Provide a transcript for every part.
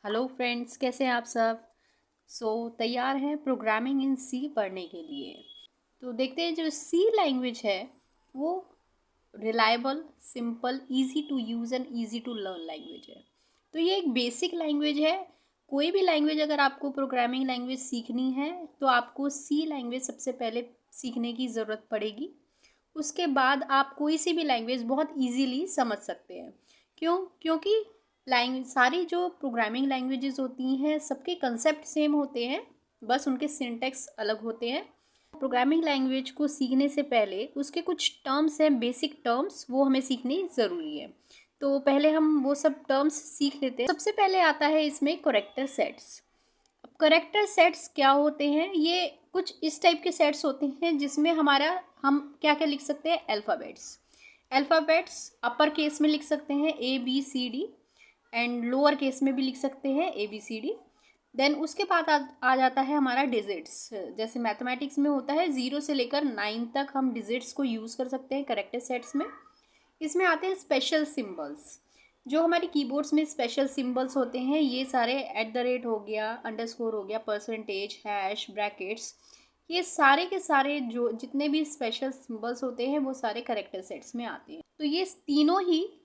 Hello friends, कैसे हैं आप सब। तैयार हैं प्रोग्रामिंग इन सी पढ़ने के लिए। तो देखते हैं, जो सी लैंग्वेज है वो reliable, simple, easy to use and easy to learn language है। तो ये एक बेसिक लैंग्वेज है। कोई भी लैंग्वेज अगर आपको प्रोग्रामिंग लैंग्वेज सीखनी है तो आपको सी लैंग्वेज सबसे पहले सीखने की ज़रूरत पड़ेगी। उसके बाद आप कोई सी भी लैंग्वेज बहुत इजीली समझ सकते हैं। क्योंकि लैंग्वेज, सारी जो प्रोग्रामिंग लैंग्वेजेस होती हैं सबके कंसेप्ट सेम होते हैं, बस उनके सिंटैक्स अलग होते हैं। प्रोग्रामिंग लैंग्वेज को सीखने से पहले उसके कुछ टर्म्स हैं, बेसिक टर्म्स, वो हमें सीखनी ज़रूरी है। तो पहले हम वो सब टर्म्स सीख लेते हैं। सबसे पहले आता है इसमें करेक्टर सेट्स। अब करेक्टर सेट्स क्या होते हैं? ये कुछ इस टाइप के सेट्स होते हैं जिसमें हम क्या क्या लिख सकते हैं? अल्फ़ाबेट्स अपर केस में लिख सकते हैं ABCD, एंड लोअर केस में भी लिख सकते हैं ABCD। देन उसके बाद आ जाता है हमारा डिजिट्स। जैसे मैथमेटिक्स में होता है 0 से लेकर 9 तक हम डिजिट्स को यूज़ कर सकते हैं करेक्टर सेट्स में। इसमें आते हैं स्पेशल सिंबल्स। जो हमारे कीबोर्ड्स में स्पेशल सिंबल्स होते हैं, ये सारे @ हो गया, अंडरस्कोर हो गया, परसेंटेज, हैश, ब्रैकेट्स, ये सारे के सारे जो जितने भी स्पेशल सिंबल्स होते हैं वो सारे करेक्टर सेट्स में आते हैं। तो ये तीनों ही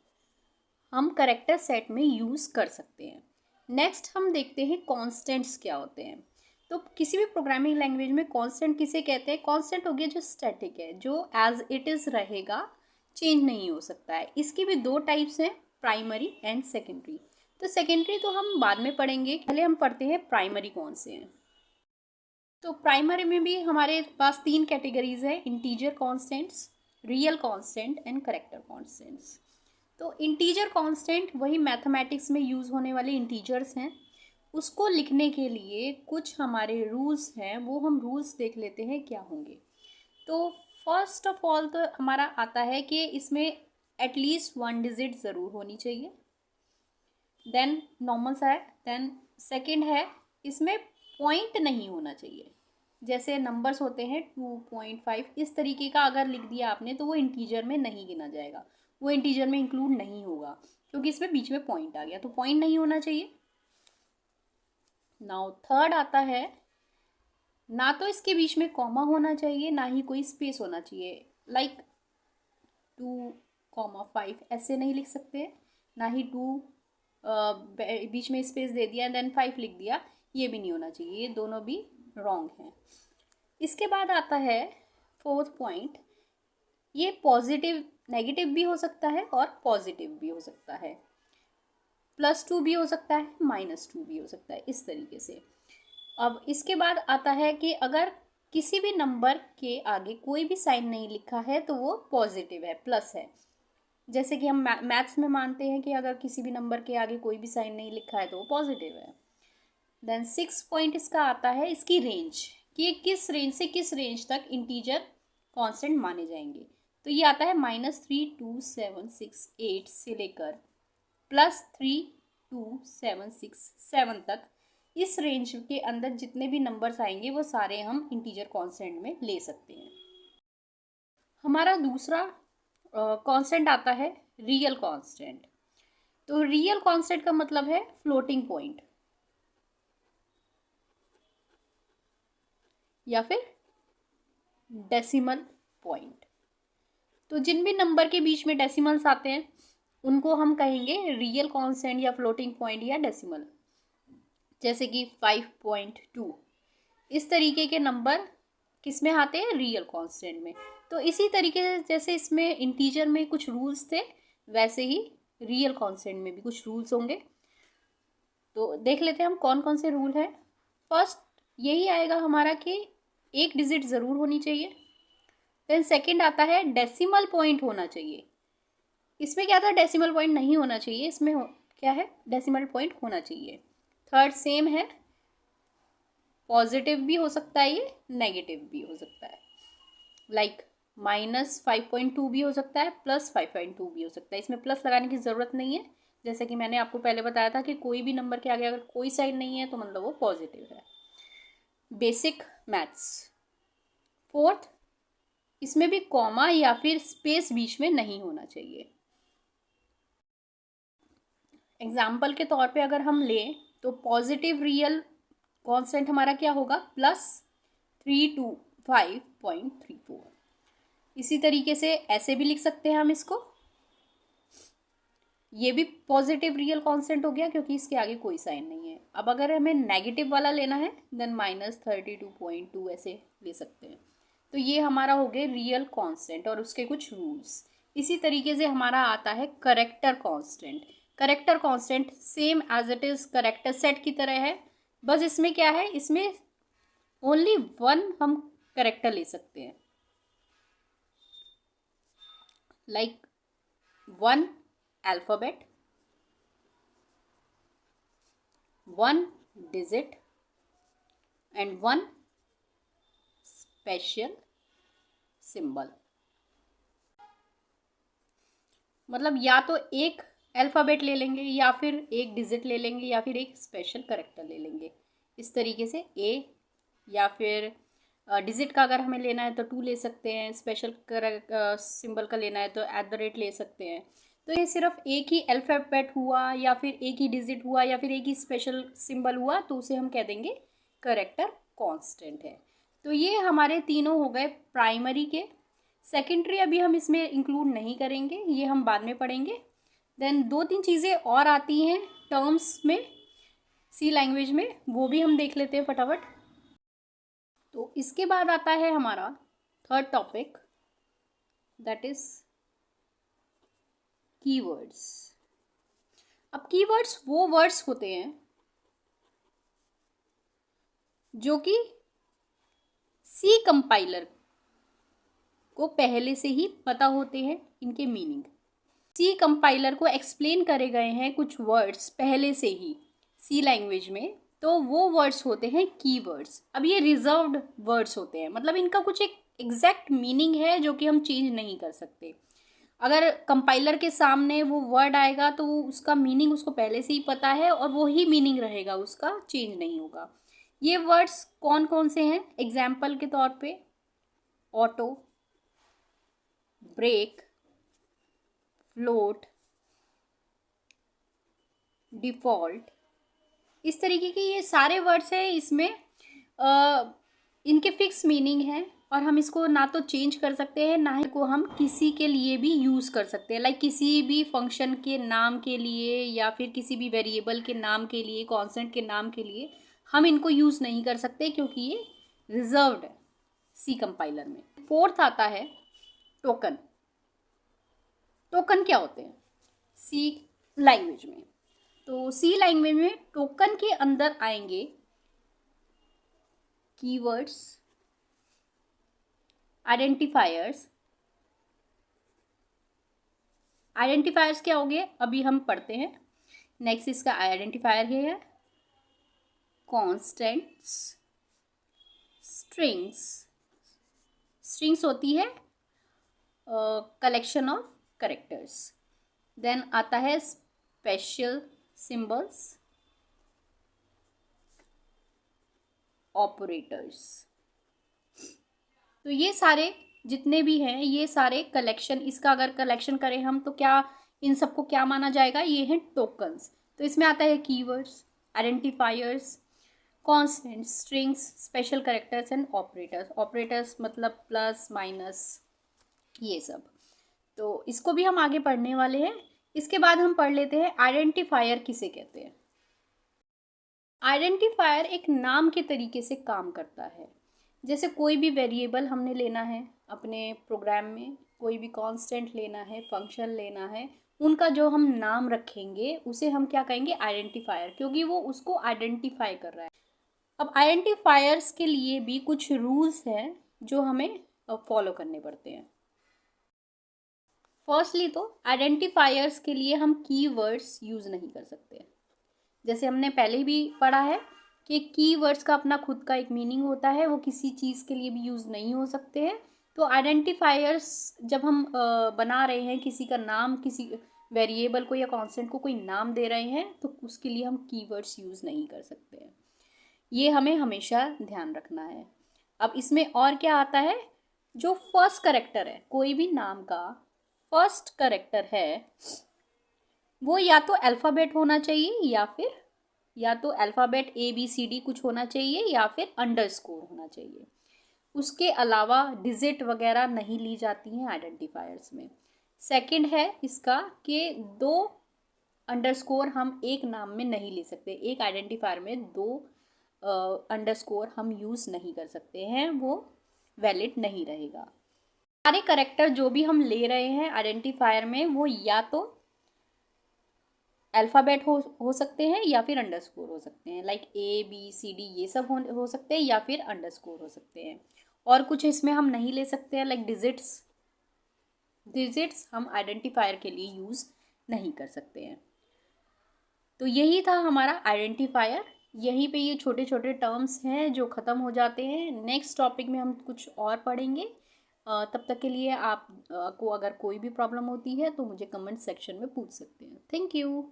हम करेक्टर सेट में यूज़ कर सकते हैं। नेक्स्ट हम देखते हैं कॉन्स्टेंट्स क्या होते हैं। तो किसी भी प्रोग्रामिंग लैंग्वेज में कॉन्स्टेंट किसे कहते हैं? कॉन्स्टेंट हो गया जो स्टैटिक है, जो एज इट इज़ रहेगा, चेंज नहीं हो सकता है। इसकी भी दो टाइप्स हैं, प्राइमरी एंड सेकेंडरी। तो सेकेंडरी तो हम बाद में पढ़ेंगे, पहले हम पढ़ते हैं प्राइमरी कौन से हैं। तो प्राइमरी में भी हमारे पास 3 कैटेगरीज है: integer constants, real constant and character constants. तो इंटीजर कांस्टेंट वही मैथमेटिक्स में यूज़ होने वाले इंटीजर्स हैं। उसको लिखने के लिए कुछ हमारे रूल्स हैं, वो हम रूल्स देख लेते हैं क्या होंगे। तो फर्स्ट ऑफ ऑल तो हमारा आता है कि इसमें एटलीस्ट 1 डिजिट ज़रूर होनी चाहिए। देन नॉर्मल सा है। देन सेकंड है, इसमें पॉइंट नहीं होना चाहिए। जैसे नंबर्स होते हैं 2.5, इस तरीके का अगर लिख दिया आपने तो वो इंटीजर में नहीं गिना जाएगा, वो इंटीजर में इंक्लूड नहीं होगा, क्योंकि इसमें बीच में पॉइंट आ गया, तो पॉइंट नहीं होना चाहिए। नाउ थर्ड आता है, ना तो इसके बीच में कॉमा होना चाहिए, ना ही कोई स्पेस होना चाहिए। लाइक 2,5 ऐसे नहीं लिख सकते, ना ही 2 बीच में स्पेस दे दिया देन 5 लिख दिया, ये भी नहीं होना चाहिए, ये दोनों भी रॉन्ग हैं। इसके बाद आता है फोर्थ पॉइंट, ये पॉजिटिव नेगेटिव भी हो सकता है और पॉजिटिव भी हो सकता है, +2 भी हो सकता है, -2 भी हो सकता है, इस तरीके से। अब इसके बाद आता है कि अगर किसी भी नंबर के आगे कोई भी साइन नहीं लिखा है तो वो पॉजिटिव है, प्लस है। जैसे कि हम मैथ्स में मानते हैं कि अगर किसी भी नंबर के आगे कोई भी साइन नहीं लिखा है तो वो पॉजिटिव है। देन 6 पॉइंट इसका आता है इसकी रेंज, कि ये किस रेंज से किस रेंज तक इंटीजर कांस्टेंट माने जाएंगे। तो ये आता है -32768 से लेकर +32767 तक। इस रेंज के अंदर जितने भी नंबर्स आएंगे वो सारे हम इंटीजर कांस्टेंट में ले सकते हैं। हमारा दूसरा कांस्टेंट आता है रियल कांस्टेंट। तो रियल कांस्टेंट का मतलब है फ्लोटिंग पॉइंट या फिर डेसिमल पॉइंट। तो जिन भी नंबर के बीच में डेसिमल्स आते हैं उनको हम कहेंगे रियल कांस्टेंट या फ्लोटिंग पॉइंट या डेसिमल। जैसे कि 5.2, इस तरीके के नंबर किस में आते हैं? रियल कांस्टेंट में। तो इसी तरीके से जैसे इसमें इंटीजर में कुछ रूल्स थे, वैसे ही रियल कांस्टेंट में भी कुछ रूल्स होंगे। तो देख लेते हैं हम कौन कौन से रूल हैं। फर्स्ट यही आएगा हमारा कि 1 डिजिट ज़रूर होनी चाहिए। देन सेकंड आता है डेसिमल पॉइंट होना चाहिए। इसमें क्या था? डेसिमल पॉइंट नहीं होना चाहिए, इसमें क्या है? डेसिमल पॉइंट होना चाहिए। थर्ड सेम है, पॉजिटिव भी हो सकता है, ये नेगेटिव भी हो सकता है। लाइक -5.2 भी हो सकता है, +5.2 भी हो सकता है। इसमें प्लस लगाने की ज़रूरत नहीं है। जैसे कि मैंने आपको पहले बताया था कि कोई भी नंबर के आगे अगर कोई साइन नहीं है तो मतलब वो पॉजिटिव है। Basic maths. फोर्थ, इसमें भी कॉमा या फिर स्पेस बीच में नहीं होना चाहिए। एग्जाम्पल के तौर पे अगर हम लें तो पॉजिटिव रियल कांस्टेंट हमारा क्या होगा, +325.34। इसी तरीके से ऐसे भी लिख सकते हैं हम इसको, ये भी पॉजिटिव रियल कांस्टेंट हो गया क्योंकि इसके आगे कोई साइन नहीं है। अब अगर हमें नेगेटिव वाला लेना है देन -32.2 ऐसे ले सकते हैं। तो ये हमारा हो गया रियल कांस्टेंट और उसके कुछ रूल्स। इसी तरीके से हमारा आता है character constant. Character constant same as it is character set की तरह है, बस इसमें क्या है, इसमें ओनली वन हम करेक्टर ले सकते हैं, like one alphabet, one digit and one special symbol। मतलब या तो एक अल्फ़ाबेट ले लेंगे या फिर एक डिजिट ले लेंगे या फिर एक स्पेशल करेक्टर ले लेंगे। इस तरीके से ए, या फिर डिजिट का अगर हमें लेना है तो 2 ले सकते हैं, स्पेशल सिंबल का लेना है तो @ ले सकते हैं। तो ये सिर्फ एक ही अल्फ़ाबेट हुआ या फिर एक ही डिजिट हुआ या फिर एक ही स्पेशल सिंबल हुआ तो उसे हम कह देंगे करेक्टर कांस्टेंट है। तो ये हमारे तीनों हो गए प्राइमरी के। सेकेंडरी अभी हम इसमें इंक्लूड नहीं करेंगे, ये हम बाद में पढ़ेंगे। देन 2-3 चीज़ें और आती हैं टर्म्स में सी लैंग्वेज में, वो भी हम देख लेते हैं फटाफट। तो इसके बाद आता है हमारा third topic, that is keywords. अब कीवर्ड्स वो वर्ड्स होते हैं जो कि सी कंपाइलर को पहले से ही पता होते हैं इनके मीनिंग। सी कंपाइलर को एक्सप्लेन करे गए हैं कुछ वर्ड्स पहले से ही सी लैंग्वेज में, तो वो वर्ड्स होते हैं कीवर्ड्स। अब ये रिजर्व्ड वर्ड्स होते हैं, मतलब इनका कुछ एक एग्जैक्ट मीनिंग है जो कि हम चेंज नहीं कर सकते। अगर कंपाइलर के सामने वो वर्ड आएगा तो उसका मीनिंग उसको पहले से ही पता है और वो ही मीनिंग रहेगा, उसका चेंज नहीं होगा। ये वर्ड्स कौन कौन से हैं, एग्जाम्पल के तौर पे ऑटो, ब्रेक, फ्लोट, डिफ़ॉल्ट, इस तरीके के ये सारे वर्ड्स हैं। इसमें इनके फिक्स मीनिंग हैं और हम इसको ना तो चेंज कर सकते हैं ना ही को हम किसी के लिए भी यूज़ कर सकते हैं, लाइक किसी भी फंक्शन के नाम के लिए या फिर किसी भी वेरिएबल के नाम के लिए, कांस्टेंट के नाम के लिए हम इनको यूज़ नहीं कर सकते क्योंकि ये रिजर्व्ड है सी कंपाइलर में। फोर्थ आता है टोकन। टोकन क्या होते हैं सी लैंग्वेज में? तो सी लैंग्वेज में टोकन के अंदर आएंगे कीवर्ड्स, आइडेंटिफायर्स। आइडेंटिफायर्स क्या हो गए अभी हम पढ़ते हैं। नेक्स्ट इसका आइडेंटिफायर है कॉन्स्टेंट्स, स्ट्रिंग्स। स्ट्रिंग्स होती है कलेक्शन ऑफ कैरेक्टर्स। देन आता है स्पेशल सिंबल्स, ऑपरेटर्स। तो ये सारे जितने भी हैं ये सारे कलेक्शन, इसका अगर कलेक्शन करें हम तो क्या इन सबको क्या माना जाएगा, ये हैं टोकन्स। तो इसमें आता है keywords, identifiers, constant, strings, special characters and operators. Operators मतलब प्लस माइनस ये सब। तो इसको भी हम आगे पढ़ने वाले हैं। इसके बाद हम पढ़ लेते हैं आइडेंटिफायर किसे कहते हैं। आइडेंटिफायर एक नाम के तरीके से काम करता है। जैसे कोई भी वेरिएबल हमने लेना है अपने प्रोग्राम में, कोई भी कांस्टेंट लेना है, फंक्शन लेना है, उनका जो हम नाम रखेंगे उसे हम क्या कहेंगे, आइडेंटिफायर, क्योंकि वो उसको आइडेंटिफाई कर रहा है। अब आइडेंटिफायर्स के लिए भी कुछ रूल्स हैं जो हमें फॉलो करने पड़ते हैं। फर्स्टली तो आइडेंटिफायर्स के लिए हम कीवर्ड्स यूज़ नहीं कर सकते। जैसे हमने पहले भी पढ़ा है कि कीवर्ड्स का अपना खुद का एक मीनिंग होता है, वो किसी चीज़ के लिए भी यूज़ नहीं हो सकते हैं। तो आइडेंटिफायर्स जब हम बना रहे हैं, किसी का नाम, किसी वेरिएबल को या कांस्टेंट को कोई नाम दे रहे हैं, तो उसके लिए हम कीवर्ड्स यूज़ नहीं कर सकते हैं। ये हमें हमेशा ध्यान रखना है। अब इसमें और क्या आता है, जो फर्स्ट कैरेक्टर है, कोई भी नाम का फर्स्ट कैरेक्टर है वो या तो अल्फ़ाबेट होना चाहिए या फिर या तो अल्फ़ाबेट ABCD कुछ होना चाहिए या फिर अंडरस्कोर होना चाहिए। उसके अलावा डिजिट वगैरह नहीं ली जाती हैं आइडेंटिफायर्स में। सेकंड है इसका कि 2 अंडरस्कोर हम एक नाम में नहीं ले सकते, एक आइडेंटिफायर में 2 अंडरस्कोर हम यूज़ नहीं कर सकते हैं, वो वैलिड नहीं रहेगा। सारे करेक्टर जो भी हम ले रहे हैं आइडेंटिफायर में वो या तो अल्फ़ाबेट हो सकते हैं या फिर अंडरस्कोर हो सकते हैं, लाइक ABCD ये सब हो सकते हैं या फिर अंडरस्कोर हो सकते हैं। और कुछ इसमें हम नहीं ले सकते हैं, लाइक डिजिट्स हम आइडेंटिफायर के लिए यूज़ नहीं कर सकते हैं। तो यही था हमारा आइडेंटिफायर। यहीं पे ये छोटे छोटे टर्म्स हैं जो ख़त्म हो जाते हैं। नेक्स्ट टॉपिक में हम कुछ और पढ़ेंगे। तब तक के लिए आप को अगर कोई भी प्रॉब्लम होती है तो मुझे कमेंट सेक्शन में पूछ सकते हैं। Thank you.